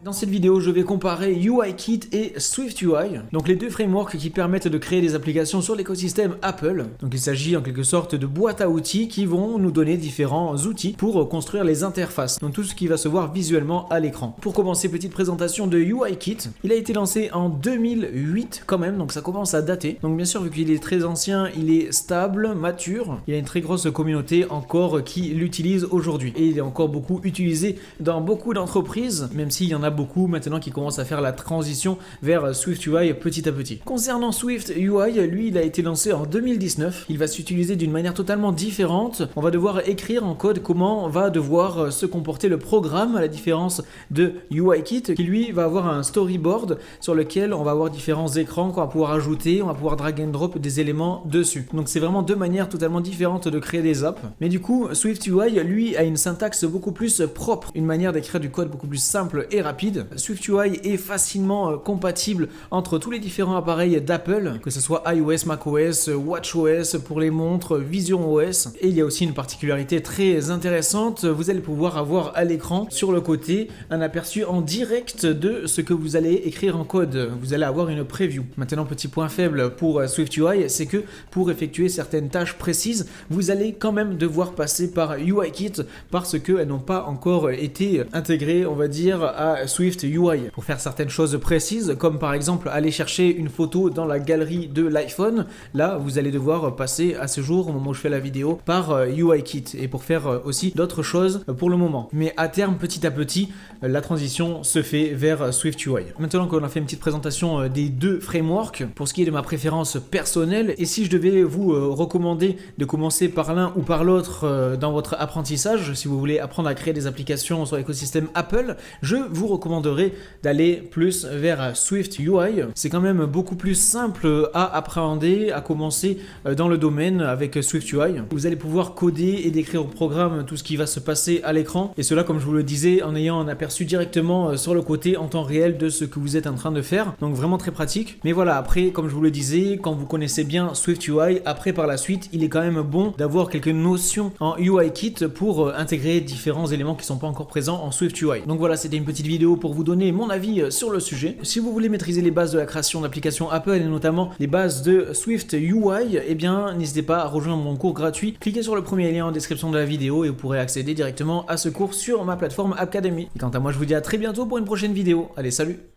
Dans cette vidéo, je vais comparer UIKit et SwiftUI, donc les deux frameworks qui permettent de créer des applications sur l'écosystème Apple. Donc il s'agit en quelque sorte de boîtes à outils qui vont nous donner différents outils pour construire les interfaces, donc tout ce qui va se voir visuellement à l'écran. Pour commencer, petite présentation de UIKit. Il a été lancé en 2008 quand même, donc ça commence à dater. Donc bien sûr, vu qu'il est très ancien, il est stable, mature, il a une très grosse communauté encore qui l'utilise aujourd'hui. Et il est encore beaucoup utilisé dans beaucoup d'entreprises, même s'il y en a beaucoup maintenant qui commencent à faire la transition vers SwiftUI petit à petit. Concernant SwiftUI, lui, il a été lancé en 2019. Il va s'utiliser d'une manière totalement différente. On va devoir écrire en code comment va devoir se comporter le programme, à la différence de UIKit, qui lui va avoir un storyboard sur lequel on va avoir différents écrans qu'on va pouvoir ajouter, on va pouvoir drag and drop des éléments dessus. Donc c'est vraiment deux manières totalement différentes de créer des apps. Mais du coup, SwiftUI, lui, a une syntaxe beaucoup plus propre, une manière d'écrire du code beaucoup plus simple et rapide. SwiftUI est facilement compatible entre tous les différents appareils d'Apple, que ce soit iOS, macOS, watchOS pour les montres, visionOS. Et il y a aussi une particularité très intéressante, vous allez pouvoir avoir à l'écran, sur le côté, un aperçu en direct de ce que vous allez écrire en code. Vous allez avoir une preview. Maintenant, petit point faible pour SwiftUI, c'est que pour effectuer certaines tâches précises, vous allez quand même devoir passer par UIKit parce qu'elles n'ont pas encore été intégrées, on va dire, à SwiftUI. Pour faire certaines choses précises, comme par exemple aller chercher une photo dans la galerie de l'iPhone, là, vous allez devoir passer à ce jour, au moment où je fais la vidéo, par UIKit. Et pour faire aussi d'autres choses pour le moment. Mais à terme, petit à petit, la transition se fait vers SwiftUI. Maintenant qu'on a fait une petite présentation des deux frameworks, pour ce qui est de ma préférence personnelle, et si je devais vous recommander de commencer par l'un ou par l'autre dans votre apprentissage, si vous voulez apprendre à créer des applications sur l'écosystème Apple, je vous recommanderais d'aller plus vers SwiftUI. C'est quand même beaucoup plus simple à appréhender, à commencer dans le domaine avec SwiftUI. Vous allez pouvoir coder et décrire au programme tout ce qui va se passer à l'écran, et cela, comme je vous le disais, en ayant un aperçu directement sur le côté en temps réel de ce que vous êtes en train de faire. Donc vraiment très pratique. Mais voilà, après, comme je vous le disais, quand vous connaissez bien SwiftUI, après par la suite, il est quand même bon d'avoir quelques notions en UIKit pour intégrer différents éléments qui ne sont pas encore présents en SwiftUI. Donc voilà, c'était une petite vidéo pour vous donner mon avis sur le sujet. Si vous voulez maîtriser les bases de la création d'applications Apple et notamment les bases de SwiftUI, eh bien n'hésitez pas à rejoindre mon cours gratuit. Cliquez sur le premier lien en description de la vidéo et vous pourrez accéder directement à ce cours sur ma plateforme Appcademy. Et quant à moi, je vous dis à très bientôt pour une prochaine vidéo. Allez, salut!